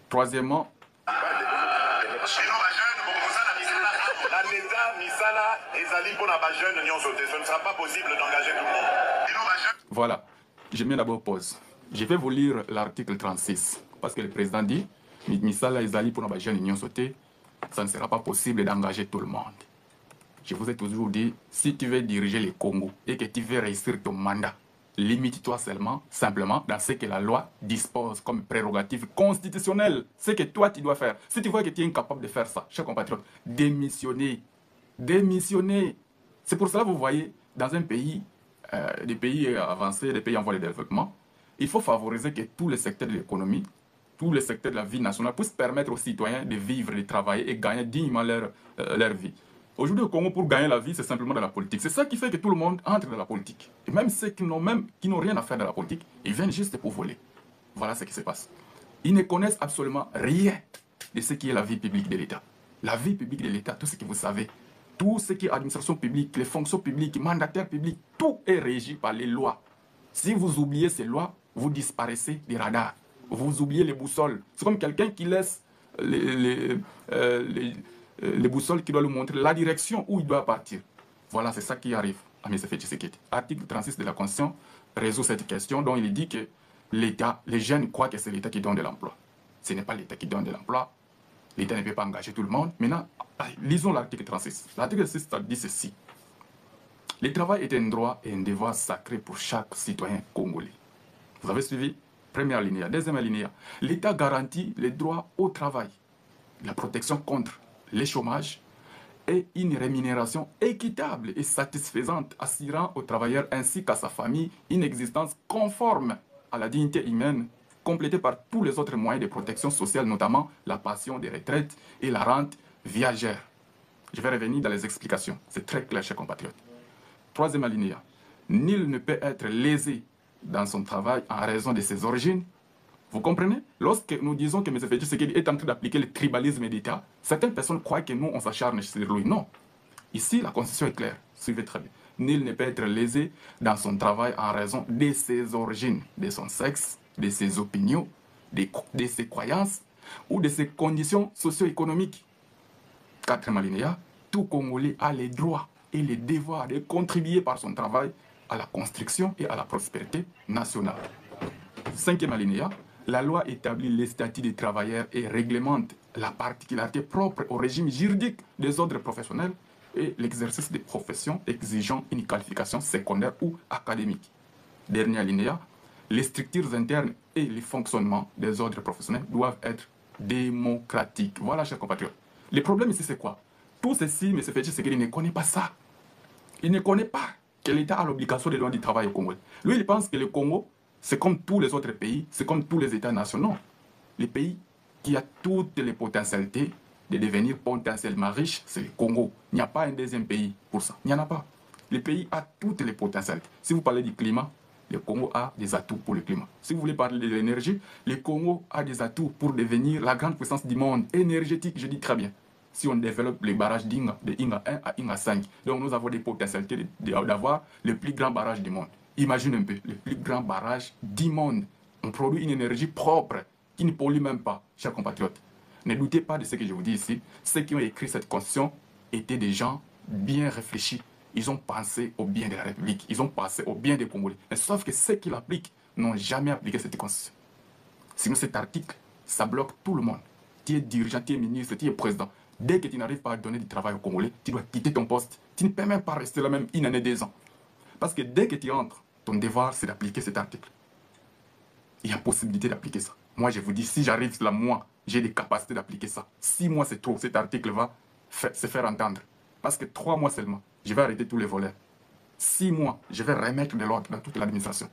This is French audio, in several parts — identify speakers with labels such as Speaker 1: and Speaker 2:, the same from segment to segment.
Speaker 1: Troisièmement,
Speaker 2: ce ne sera pas possible d'engager tout le monde.
Speaker 1: voilà, je mets d'abord pause. Je vais vous lire l'article 36, parce que le président dit, Misala Ezali pour la jeune union sauté, ça ne sera pas possible d'engager tout le monde. Je vous ai toujours dit, si tu veux diriger le Congo et que tu veux réussir ton mandat, limite-toi simplement dans ce que la loi dispose comme prérogative constitutionnelle. Ce que toi tu dois faire. Si tu vois que tu es incapable de faire ça, chers compatriotes, démissionner. Démissionner. C'est pour cela que vous voyez, dans un pays, des pays avancés, des pays en voie de développement, il faut favoriser que tous les secteurs de l'économie, tous les secteurs de la vie nationale puissent permettre aux citoyens de vivre, de travailler et gagner dignement leur vie. Aujourd'hui, au Congo, pour gagner la vie, c'est simplement dans la politique. C'est ça qui fait que tout le monde entre dans la politique. Et même ceux qui n'ont rien à faire dans la politique, ils viennent juste pour voler. Voilà ce qui se passe. Ils ne connaissent absolument rien de ce qui est la vie publique de l'État. La vie publique de l'État, tout ce que vous savez, tout ce qui est administration publique, les fonctions publiques, mandataires publics, tout est régi par les lois. Si vous oubliez ces lois, vous disparaissez des radars. Vous oubliez les boussoles. C'est comme quelqu'un qui laisse les boussoles qui doivent lui montrer la direction où il doit partir. Voilà, c'est ça qui arrive à M. Tshisekedi. Article 36 de la Constitution résout cette question dont il dit que l'État, les jeunes croient que c'est l'État qui donne de l'emploi. Ce n'est pas l'État qui donne de l'emploi. L'État ne peut pas engager tout le monde. Maintenant, lisons l'article 36. L'article 36 dit ceci. Le travail est un droit et un devoir sacré pour chaque citoyen congolais. Vous avez suivi? Première alinéa. Deuxième alinéa. L'État garantit les droits au travail, la protection contre les chômages et une rémunération équitable et satisfaisante assurant aux travailleurs ainsi qu'à sa famille une existence conforme à la dignité humaine, complétée par tous les autres moyens de protection sociale, notamment la pension des retraites et la rente viagère. Je vais revenir dans les explications. C'est très clair, chers compatriotes. Troisième alinéa. Nul ne peut être lésé dans son travail en raison de ses origines. Vous comprenez? Lorsque nous disons que M. Tshisekedi est en train d'appliquer le tribalisme d'État, certaines personnes croient que nous, on s'acharne sur lui. Non. Ici, la Constitution est claire. Suivez très bien. Nul ne peut être lésé dans son travail en raison de ses origines, de son sexe, de ses opinions, de ses croyances ou de ses conditions socio-économiques. Quatrième alinéa. Tout Congolais a les droits et les devoirs de contribuer par son travail à la construction et à la prospérité nationale. Cinquième alinéa. La loi établit les statuts des travailleurs et réglemente la particularité propre au régime juridique des ordres professionnels et l'exercice des professions exigeant une qualification secondaire ou académique. Dernier alinéa, les structures internes et les fonctionnements des ordres professionnels doivent être démocratiques. Voilà, chers compatriotes. Le problème ici, c'est quoi? Tout ceci, M. Tshisekedi ne connaît pas ça. Il ne connaît pas que l'État a l'obligation de donner du travail au Congo. Lui, il pense que le Congo, c'est comme tous les autres pays, c'est comme tous les États nationaux. Le pays qui a toutes les potentialités de devenir potentiellement riche, c'est le Congo. Il n'y a pas un deuxième pays pour ça. Il n'y en a pas. Le pays a toutes les potentialités. Si vous parlez du climat, le Congo a des atouts pour le climat. Si vous voulez parler de l'énergie, le Congo a des atouts pour devenir la grande puissance du monde énergétique, je dis très bien. Si on développe les barrages d'Inga, de Inga 1 à Inga 5, donc nous avons des potentialités d'avoir le plus grand barrage du monde. Imagine un peu, le plus grand barrage du monde. On produit une énergie propre qui ne pollue même pas, chers compatriotes. Ne doutez pas de ce que je vous dis ici. Ceux qui ont écrit cette constitution étaient des gens bien réfléchis. Ils ont pensé au bien de la République. Ils ont pensé au bien des Congolais. Mais sauf que ceux qui l'appliquent n'ont jamais appliqué cette constitution. Sinon cet article, ça bloque tout le monde. Tu es dirigeant, tu es ministre, tu es président. Dès que tu n'arrives pas à donner du travail aux Congolais, tu dois quitter ton poste. Tu ne peux même pas rester là même une année, 2 ans. Parce que dès que tu entres, ton devoir, c'est d'appliquer cet article. Il y a possibilité d'appliquer ça. Moi, je vous dis, si j'arrive là, moi, j'ai des capacités d'appliquer ça. 6 mois, c'est trop. Cet article va se faire entendre. Parce que 3 mois seulement, je vais arrêter tous les voleurs. 6 mois, je vais remettre de l'ordre dans toute l'administration.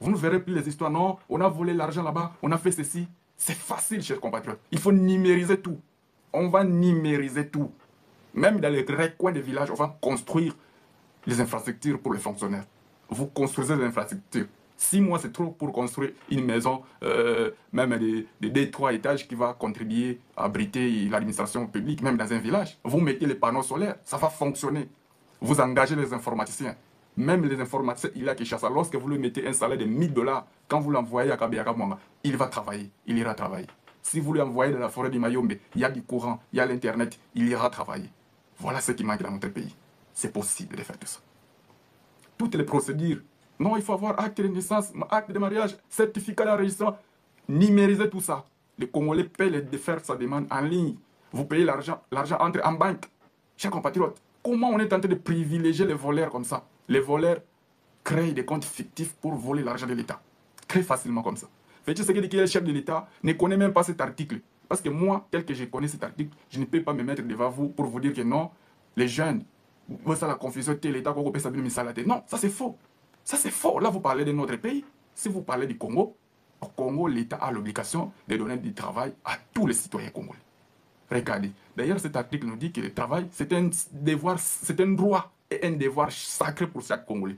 Speaker 1: Vous ne verrez plus les histoires. Non, on a volé l'argent là-bas, on a fait ceci. C'est facile, chers compatriotes. Il faut numériser tout. On va numériser tout. Même dans les recoins des villages, on va construire les infrastructures pour les fonctionnaires. Vous construisez les infrastructures. 6 mois, c'est trop pour construire une maison, même de 2-3 étages qui va contribuer à abriter l'administration publique, même dans un village. Vous mettez les panneaux solaires, ça va fonctionner. Vous engagez les informaticiens. Même les informaticiens, il a Kinshasa. Lorsque vous lui mettez un salaire de $1000, quand vous l'envoyez à Kabeyaka Mwanga, il va travailler, il ira travailler. Si vous l'envoyez dans la forêt de Mayombe, il y a du courant, il y a l'Internet, il ira travailler. Voilà ce qui manque dans notre pays. C'est possible de faire tout ça. Toutes les procédures. Non, il faut avoir acte de naissance, acte de mariage, certificat d'enregistrement. Numériser tout ça. Le Congolais paie de faire sa demande en ligne. Vous payez l'argent entre en banque. Chers compatriotes, comment on est en train de privilégier les voleurs comme ça? Les voleurs créent des comptes fictifs pour voler l'argent de l'État. Très facilement comme ça. Félix Tshisekedi, qui est le chef de l'État, ne connaît même pas cet article. Parce que moi, tel que je connais cet article, je ne peux pas me mettre devant vous pour vous dire que non, les jeunes, ça la confusion, l'État, non, ça c'est faux. Ça c'est faux. Là, vous parlez de notre pays. Si vous parlez du Congo, au Congo, l'État a l'obligation de donner du travail à tous les citoyens congolais. Regardez. D'ailleurs, cet article nous dit que le travail, c'est un devoir, c'est un droit et un devoir sacré pour chaque Congolais.